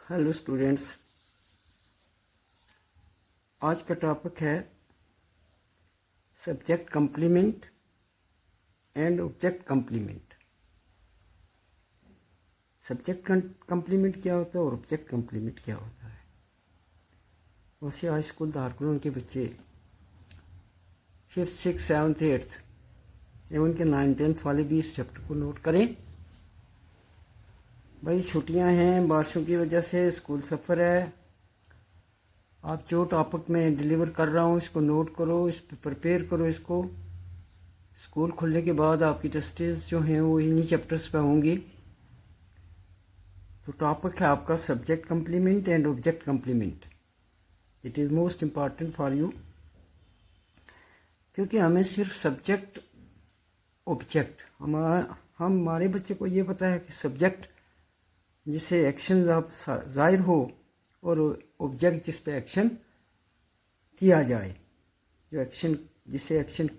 Hello students, आज का topic है subject complement and object complement. Subject complement क्या होता है और ऑब्जेक्ट कम्प्लीमेंट क्या होता है। वैसे हाई स्कूल धारकुलन के बच्चे 5th 6th 7th 8th एवं के 9th 10th वाले भी इस चैप्टर को नोट करें। भाई छुट्टियां हैं, बारिशों की वजह से स्कूल सफ़र है। आप जो टॉपिक में डिलीवर कर रहा हूँ इसको नोट करो, इस पर प्रिपेयर करो। इसको स्कूल खुलने के बाद आपकी टेस्टेज जो हैं वो इन्हीं चैप्टर्स पे होंगी। तो टॉपिक है आपका subject complement and object complement. It is most important for you, क्योंकि हमें सिर्फ सब्जेक्ट ऑब्जेक्ट हमारे बच्चे को ये पता है कि सब्जेक्ट जिससे एक्शन आप ज़ाहिर हो और ऑब्जेक्ट जिस पे एक्शन किया जाए। जो एक्शन जिससे एक्शन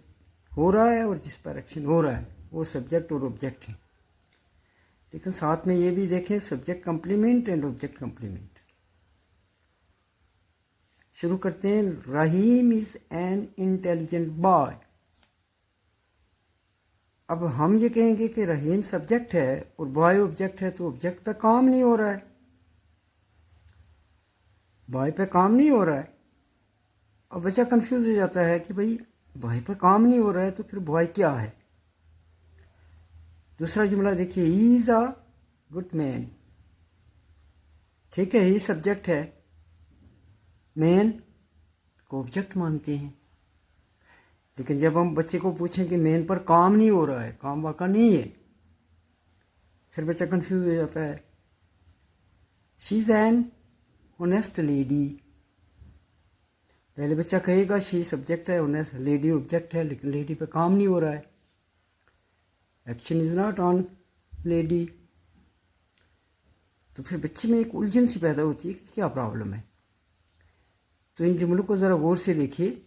हो रहा है और जिस पर एक्शन हो रहा है वो सब्जेक्ट और ऑब्जेक्ट है। लेकिन साथ में ये भी देखें subject complement and object complement. शुरू करते हैं। रहीम इज़ एन इंटेलिजेंट बॉय। अब हम ये कहेंगे कि रहीम सब्जेक्ट है और बॉय ऑब्जेक्ट है, तो ऑब्जेक्ट पे काम नहीं हो रहा है, बॉय पे काम नहीं हो रहा है। अब बच्चा कंफ्यूज हो जाता है कि भाई बॉय पे काम नहीं हो रहा है तो फिर बॉय क्या है। दूसरा जुमला देखिए, ही इज अ गुड मैन। ठीक है, ही सब्जेक्ट है, मैन को ऑब्जेक्ट मानते हैं। लेकिन जब हम बच्चे को पूछें कि मैन पर काम नहीं हो रहा है, काम वाका नहीं है, फिर बच्चा कंफ्यूज हो जाता है। She is an honest lady. पहले बच्चा कहेगा शी सब्जेक्ट है, ऑनेस्ट लेडी ऑब्जेक्ट है, लेकिन लेडी पे काम नहीं हो रहा है, action is not on lady. तो फिर बच्चे में एक उलझन सी पैदा होती है कि क्या प्रॉब्लम है। तो इन जुमलों को ज़रा गौर से देखिए।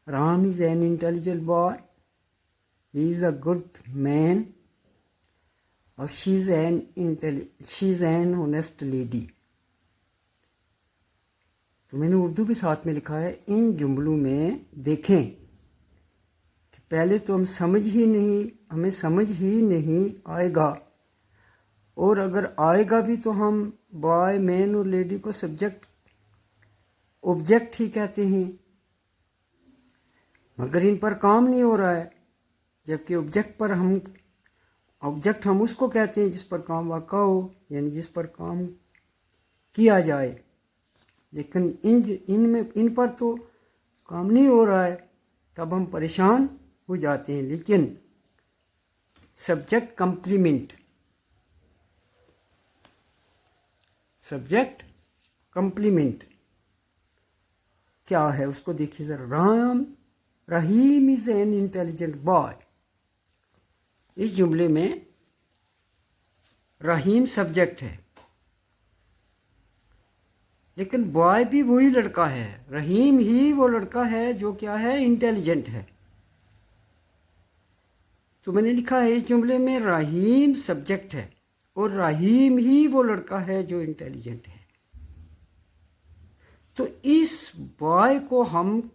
Ram is an intelligent boy, he is a good man, और she is an honest lady. तो मैंने उर्दू भी साथ में लिखा है। इन जुमलों में देखें कि पहले तो हमें समझ ही नहीं आएगा, और अगर आएगा भी तो हम बॉय मैन और लेडी को सब्जेक्ट ऑब्जेक्ट ही कहते हैं, मगर इन पर काम नहीं हो रहा है। जबकि ऑब्जेक्ट हम उसको कहते हैं जिस पर काम वाक़ा हो, यानी जिस पर काम किया जाए। लेकिन इन पर तो काम नहीं हो रहा है, तब हम परेशान हो जाते हैं। लेकिन सब्जेक्ट कम्प्लीमेंट क्या है उसको देखिए जरा। रहीम इज एन इंटेलिजेंट बॉय। इस जुमले में रहीम सब्जेक्ट है, लेकिन बॉय भी वही लड़का है। रहीम ही वो लड़का है जो क्या है, इंटेलिजेंट है। तो मैंने लिखा है इस जुमले में रहीम सब्जेक्ट है और रहीम ही वो लड़का है जो इंटेलिजेंट है। तो इस बॉय को हम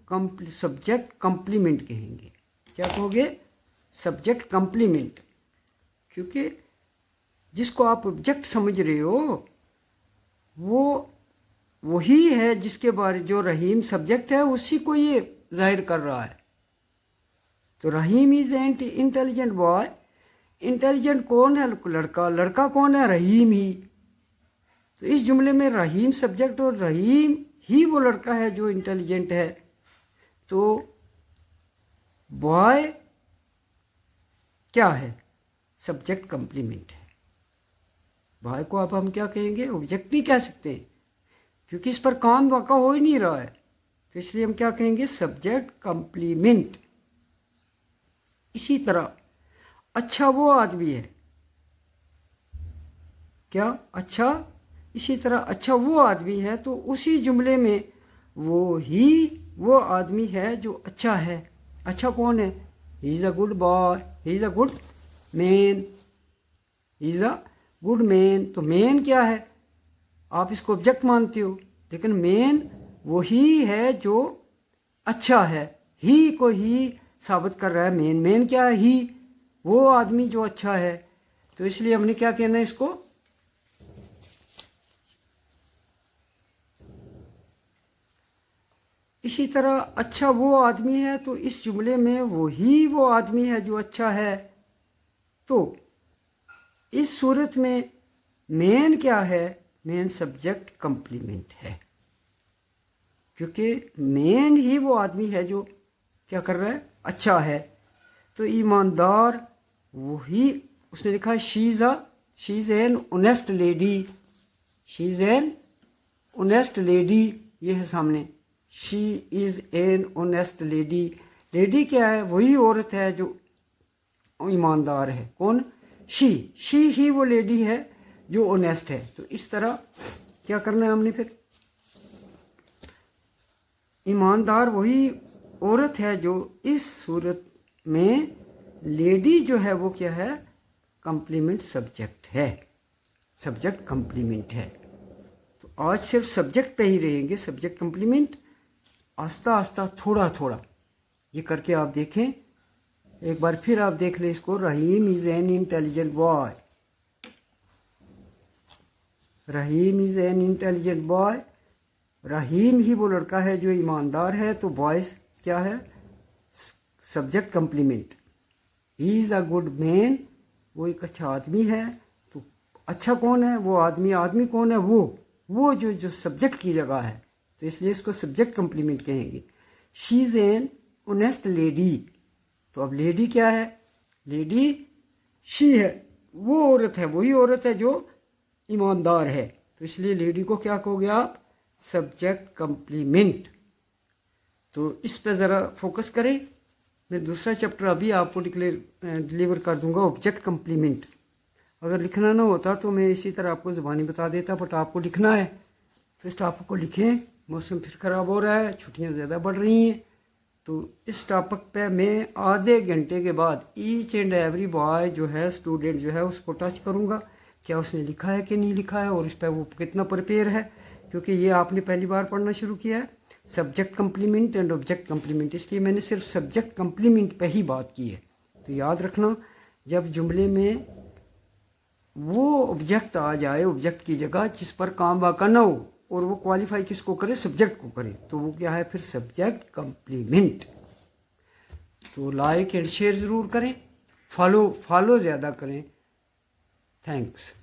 सब्जेक्ट कम्प्लीमेंट कहेंगे। क्या कहोगे? Subject complement. क्योंकि जिसको आप ऑब्जेक्ट समझ रहे हो वो वही है जिसके बारे जो रहीम सब्जेक्ट है उसी को ये जाहिर कर रहा है। तो Rahim is an intelligent boy. Intelligent कौन है? लड़का कौन है? रहीम ही। तो इस जुमले में रहीम सब्जेक्ट और रहीम ही वो लड़का है जो इंटेलिजेंट है। तो बॉय क्या है? सब्जेक्ट कम्प्लीमेंट है। बॉय को अब हम क्या कहेंगे? ऑब्जेक्ट नहीं कह सकते, क्योंकि इस पर काम वाक़ा हो ही नहीं रहा है। तो इसलिए हम क्या कहेंगे? Subject complement. इसी तरह अच्छा वो आदमी है। क्या? अच्छा। इसी तरह अच्छा वो आदमी है, तो उसी जुमले में वो आदमी है जो अच्छा है। अच्छा कौन है? He is a good boy, he is a good man, he is a good man, तो मैन क्या है, आप इसको ऑब्जेक्ट मानते हो, लेकिन मैन वही है जो अच्छा है, ही को ही साबित कर रहा है। मैन क्या है, ही, वो आदमी जो अच्छा है। तो इसलिए हमने क्या कहना है इसको, इसी तरह अच्छा वो आदमी है, तो इस जुमले में वो आदमी है जो अच्छा है। तो इस सूरत में मेन क्या है, मेन सब्जेक्ट कंप्लीमेंट है, क्योंकि मेन ही वो आदमी है जो क्या कर रहा है, अच्छा है। तो ईमानदार वही, उसने लिखा है she is an honest lady, she is an honest lady, ये है सामने, she is an honest lady. Lady क्या है, वही औरत है जो ईमानदार है। कौन, शी ही वो लेडी है जो ऑनेस्ट है। तो इस तरह क्या करना है हमने फिर, ईमानदार वही औरत है जो, इस सूरत में लेडी जो है वो क्या है, कंप्लीमेंट सब्जेक्ट है, सब्जेक्ट कंप्लीमेंट है। तो आज सिर्फ सब्जेक्ट पे ही रहेंगे, सब्जेक्ट कंप्लीमेंट, आस्ता आस्ता थोड़ा थोड़ा ये करके आप देखें। एक बार फिर आप देख लें इसको, Rahim is an intelligent boy, Rahim is an intelligent boy, Rahim ही वो लड़का है जो ईमानदार है। तो बॉयज क्या है, subject complement. He is a good man, वो एक अच्छा आदमी है। तो अच्छा कौन है, वो आदमी, आदमी कौन है, वो जो सब्जेक्ट की जगह है, तो इसलिए इसको सब्जेक्ट कंप्लीमेंट कहेंगे। She is an honest lady, तो अब लेडी क्या है, लेडी शी है, वो औरत है, वही औरत है जो ईमानदार है। तो इसलिए लेडी को क्या कहोगे आप, सब्जेक्ट कंप्लीमेंट। तो इस पे ज़रा फोकस करें। मैं दूसरा चैप्टर अभी आपको डिलीवर कर दूंगा, ऑब्जेक्ट कंप्लीमेंट। अगर लिखना ना होता तो मैं इसी तरह आपको ज़बानी बता देता, बट आपको लिखना है तो इस टॉपिक को लिखें। मौसम फिर ख़राब हो रहा है, छुट्टियां ज़्यादा बढ़ रही हैं, तो इस टॉपिक पे मैं आधे घंटे के बाद ईच एंड एवरी बॉय जो है, स्टूडेंट जो है, उसको टच करूँगा, क्या उसने लिखा है कि नहीं लिखा है, और इस पर वो कितना प्रिपेयर है, क्योंकि ये आपने पहली बार पढ़ना शुरू किया है, subject complement and object complement. इसलिए मैंने सिर्फ सब्जेक्ट कंप्लीमेंट पे ही बात की है। तो याद रखना, जब जुमले में वो ऑब्जेक्ट आ जाए, ऑब्जेक्ट की जगह जिस पर काम वाक़ा ना हो, और वो क्वालिफाई किसको करे, सब्जेक्ट को करे, तो वो क्या है फिर, सब्जेक्ट कंप्लीमेंट। तो लाइक एंड शेयर ज़रूर करें, फॉलो ज़्यादा करें। थैंक्स।